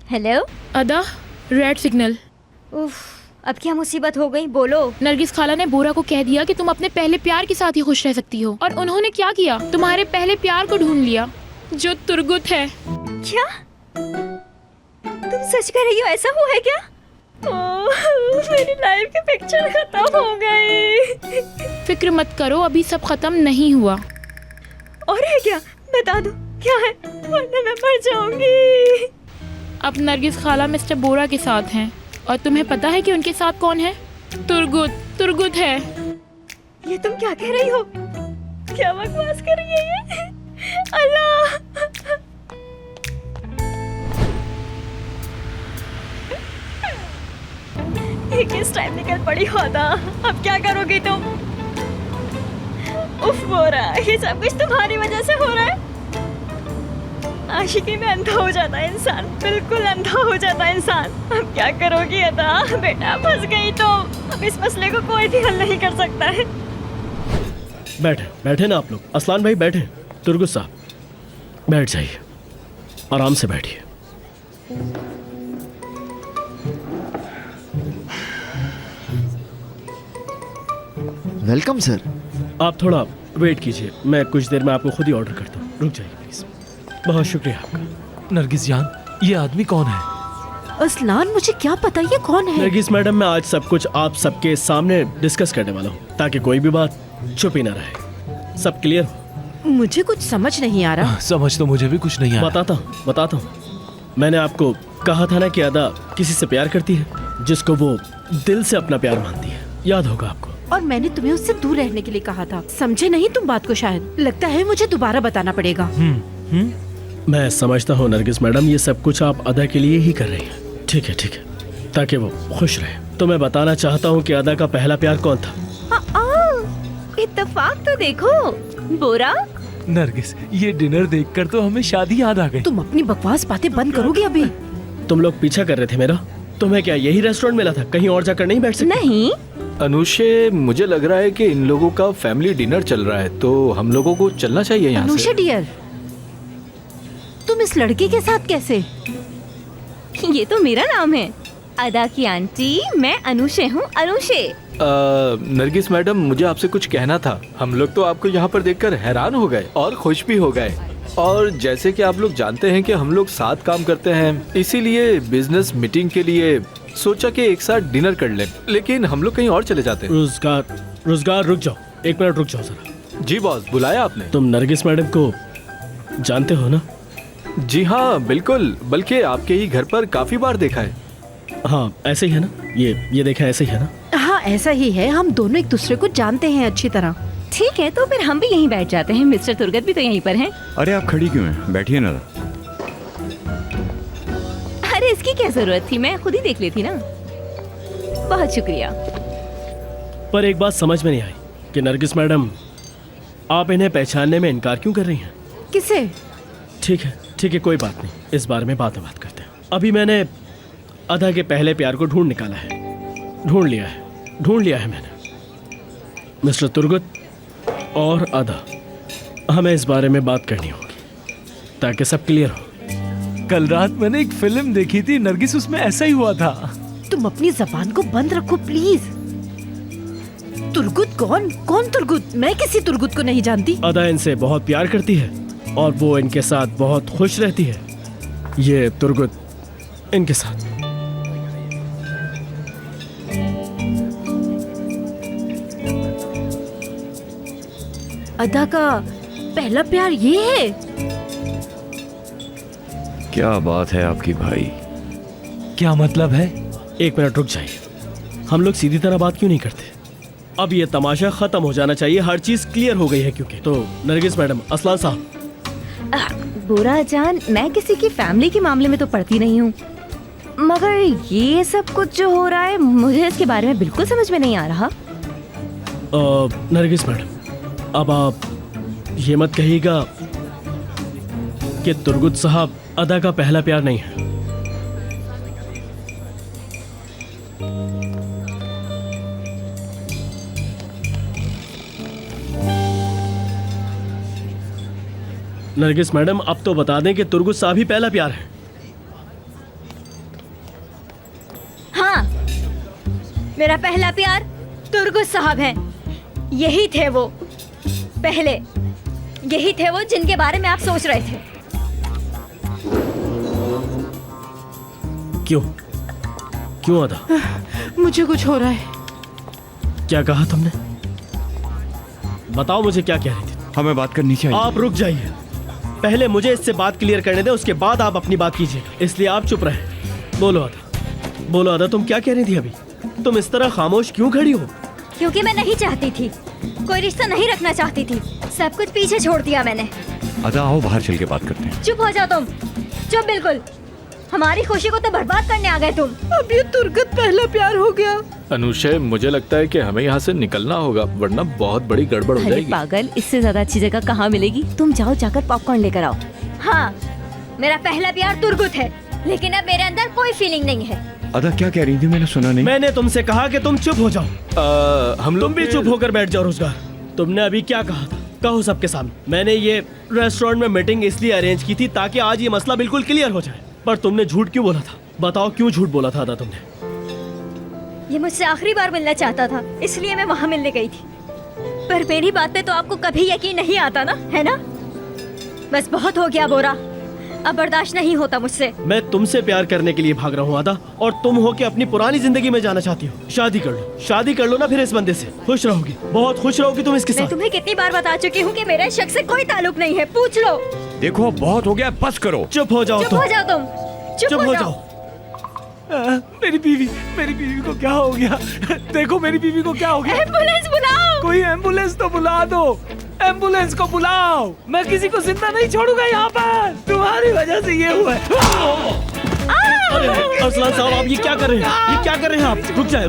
Hello. अदा, red signal. उफ, अब क्या मुसीबत हो गई, बोलो। नरगिस खाला ने बोरा को कह दिया कि तुम अपने पहले प्यार के साथ ही खुश रह सकती हो, और उन्होंने क्या किया, तुम्हारे पहले प्यार को ढूंढ लिया, जो तुर्गुत है। क्या तुम सच कह रही हो? ऐसा हुआ है क्या? ओह, मेरी लाइफ की पिक्चर खत्म हो गई। फिक्र मत करो, अभी सब खत्म नहीं हुआ। और है क्या? बता दो क्या है, वरना मैं मर जाऊंगी। अब नरगिस खाला मिस्टर बोरा के साथ हैं, और तुम्हें पता है कि उनके साथ कौन है? तुर्गुत है। ये तुम क्या कह रही हो? क्या बकवास कर रही है ये? अल्लाह! ये किस टाइम निकल पड़ी होता? अब क्या करोगी तुम? उफ बोरा, ये सब कुछ तुम्हारी वजह से हो रहा है। आशिकी में अंधा हो जाता है इंसान, बिल्कुल अंधा हो जाता है इंसान। अब क्या करोगी अदा? बेटा फंस गई तो अब इस मसले को कोई भी हल नहीं कर सकता है। बैठे ना आप लोग। असलान भाई बैठे। तुर्गुत साहब बैठ जाइए, आराम से बैठिए। Welcome sir. आप थोड़ा वेट कीजिए, मैं कुछ देर में आपको खुद ही ऑर्डर करता हूँ। रुक जाइए प्लीज। बहुत शुक्रिया आपका। नरगिस जान, ये आदमी कौन है? असलान, मुझे क्या पता ये कौन है? नरगिस मैडम, मैं आज सब कुछ आप सबके सामने डिस्कस करने वाला हूँ, ताकि कोई भी बात चुप ही ना रहे, सब क्लियर हो। मुझे कुछ समझ नहीं आ रहा। समझ तो मुझे भी कुछ नहीं आया। बताता हूँ। मैंने आपको कहा था ना कि अदा किसी से प्यार करती है, जिसको वो दिल से अपना प्यार मानती है, याद होगा आपको। और मैंने तुम्हें उससे दूर रहने के लिए कहा था। समझे नहीं तुम बात को? शायद लगता है मुझे दोबारा बताना पड़ेगा। मैं समझता हूँ नरगिस मैडम, ये सब कुछ आप अदा के लिए ही कर रही हैं। ठीक है, ताकि वो खुश रहे। तो मैं बताना चाहता हूँ कि अदा का पहला प्यार कौन था। इत्तेफाक तो देखो बोरा। नरगिस, ये डिनर देखकर तो हमें शादी याद आ गई। तुम अपनी बकवास बातें बंद करोगे अभी? तुम लोग पीछा कर रहे थे मेरा। तुम्हें क्या यही रेस्टोरेंट मिला था? कहीं और जाकर नहीं बैठ सकते? नहीं अनुषे, मुझे लग रहा है कि इन लोगों का फैमिली डिनर चल रहा है, तो हम लोगों को चलना चाहिए यहाँ अनुषे से। डियर, तुम इस लड़के के साथ कैसे? ये तो मेरा नाम है, अदा की आंटी। मैं अनुषे हूँ, अनुषे। नरगिस मैडम, मुझे आपसे कुछ कहना था। हम लोग तो आपको यहाँ पर देखकर हैरान हो गए और खुश भी हो गए। और जैसे कि आप लोग जानते हैं कि हम लोग साथ काम करते हैं, इसीलिए बिजनेस मीटिंग के लिए सोचा कि एक साथ डिनर कर लें, लेकिन हम लोग कहीं और चले जाते हैं। रोजगार रुक जाओ, एक मिनट रुक जाओ जरा। जी बॉस, बुलाया आपने? तुम नरगिस मैडम को जानते हो ना? जी हाँ बिल्कुल, बल्कि आपके ही घर पर काफी बार देखा है। हाँ ऐसे ही है ना, ये देखा ऐसे ही है ना? हाँ ऐसा ही है, हम दोनों एक दूसरे को जानते हैं अच्छी तरह। ठीक है, तो फिर हम भी यहीं बैठ जाते हैं। मिस्टर तुर्गत भी तो यहीं पर हैं। अरे आप खड़ी क्यों हैं? बैठिए ना। अरे इसकी क्या जरूरत थी, मैं खुद ही देख लेती ना। बहुत शुक्रिया। पर एक बात समझ में नहीं आई कि नरगिस मैडम, आप इन्हें पहचानने में इनकार क्यों कर रही हैं? किसे? ठीक है, कोई बात नहीं, इस बारे में बात करते हैं। अभी मैंने अदा के पहले प्यार को ढूंढ लिया है मैंने। मिस्टर तुर्गत और अदा, हमें इस बारे में बात करनी होगी ताकि सब क्लियर हो। कल रात मैंने एक फिल्म देखी थी नरगिस, उसमें ऐसा ही हुआ था। तुम अपनी जबान को बंद रखो प्लीज। तुर्गुत कौन तुर्गुत? मैं किसी तुर्गुत को नहीं जानती। अदा इनसे बहुत प्यार करती है और वो इनके साथ बहुत खुश रहती है। ये तुर्गुत इनके साथ। अदा का पहला प्यार ये है? क्या बात है आपकी भाई? क्या मतलब है? एक मिनट रुक जाइए, हम लोग सीधी तरह बात क्यों नहीं करते? अब ये तमाशा खत्म हो जाना चाहिए, हर चीज क्लियर हो गई है क्योंकि। तो नरगिस मैडम, असलान साहब। बोरा जान, मैं किसी की फैमिली के मामले में तो पढ़ती नहीं हूँ, मगर ये सब कुछ जो हो रहा है मुझे इसके बारे में बिल्कुल समझ में नहीं आ रहा। नरगिस मैडम, अब आप ये मत कहिएगा कि तुर्गुत साहब अदा का पहला प्यार नहीं है। नरगिस मैडम, अब तो बता दें कि तुर्गुत साहब ही पहला प्यार है। मेरा पहला प्यार तुर्गुस साहब है। यही थे वो पहले, यही थे वो जिनके बारे में आप सोच रहे थे। क्यों क्यों अदा? मुझे कुछ हो रहा है। क्या कहा तुमने? बताओ मुझे, क्या कह रही थी? हमें बात करनी चाहिए। आप रुक जाइए, पहले मुझे इससे बात क्लियर करने दें, उसके बाद आप अपनी बात कीजिएगा। इसलिए आप चुप रहे। बोलो अदा, बोलो अदा, तुम क्या कह रही थी अभी? तुम इस तरह खामोश क्यों खड़ी हो? क्योंकि मैं नहीं चाहती थी, कोई रिश्ता नहीं रखना चाहती थी, सब कुछ पीछे छोड़ दिया मैंने। अदा आओ बाहर चल के बात करते हैं। चुप हो जाओ तुम, चुप बिल्कुल। हमारी खुशी को तो बर्बाद करने आ गए तुम। अब ये तुर्गत पहला प्यार हो गया। अनुशय, मुझे लगता है कि हमें यहाँ से निकलना होगा, वरना बहुत बड़ी गड़बड़ हो अरे जाएगी। पागल, इससे ज्यादा अच्छी जगह कहाँ मिलेगी? तुम जाओ, जाकर पॉपकॉर्न लेकर आओ। हाँ, मेरा पहला प्यार तुर्गुत है, लेकिन अब मेरे अंदर कोई फीलिंग नहीं है। अदा क्या कह रही थी? मैंने सुना नहीं। मैंने तुमसे कहा कि तुम चुप हो जाओ। हम तुम लोग भी चुप होकर बैठ जाओ। रोजगार, तुमने अभी क्या कहा था? कहो सबके सामने। मैंने ये रेस्टोरेंट में मीटिंग इसलिए अरेंज की थी ताकि आज ये मसला बिल्कुल क्लियर हो जाए। पर तुमने झूठ क्यों बोला था? बताओ क्यों झूठ बोला था अदा तुमने? ये मुझसे आखिरी बार मिलना चाहता था, इसलिए मैं वहाँ मिलने गई थी। पर मेरी बात पे तो आपको कभी यकीन नहीं आता ना, है ना? बस बहुत हो गया बोरा, अब बर्दाश्त नहीं होता मुझसे। मैं तुमसे प्यार करने के लिए भाग रहा हूँ अदा, और तुम हो कि अपनी पुरानी जिंदगी में जाना चाहती हो। शादी कर लो, शादी कर लो ना फिर इस बंदे से। खुश रहोगी, बहुत खुश रहोगी तुम इसके मैं साथ। तुम्हें कितनी बार बता चुकी हूँ कि मेरा इस शख्स से कोई ताल्लुक नहीं है, पूछ लो। देखो बहुत हो गया, बस करो। चुप हो जाओ चुप तुम, हो जाओ तुम, चुप हो जाओ। मेरी बीवी को क्या हो गया? देखो मेरी बीवी को क्या हो गया। एम्बुलेंस बुलाओ। कोई एम्बुलेंस तो बुला दो, एम्बुलेंस को बुलाओ। मैं किसी को जिंदा नहीं छोड़ूंगा यहाँ पर, तुम्हारी वजह से ये हुआ है। अरे अरसलान साहब, आप ये क्या कर रहे हैं? ये क्या कर रहे हैं आप? रुक जाए।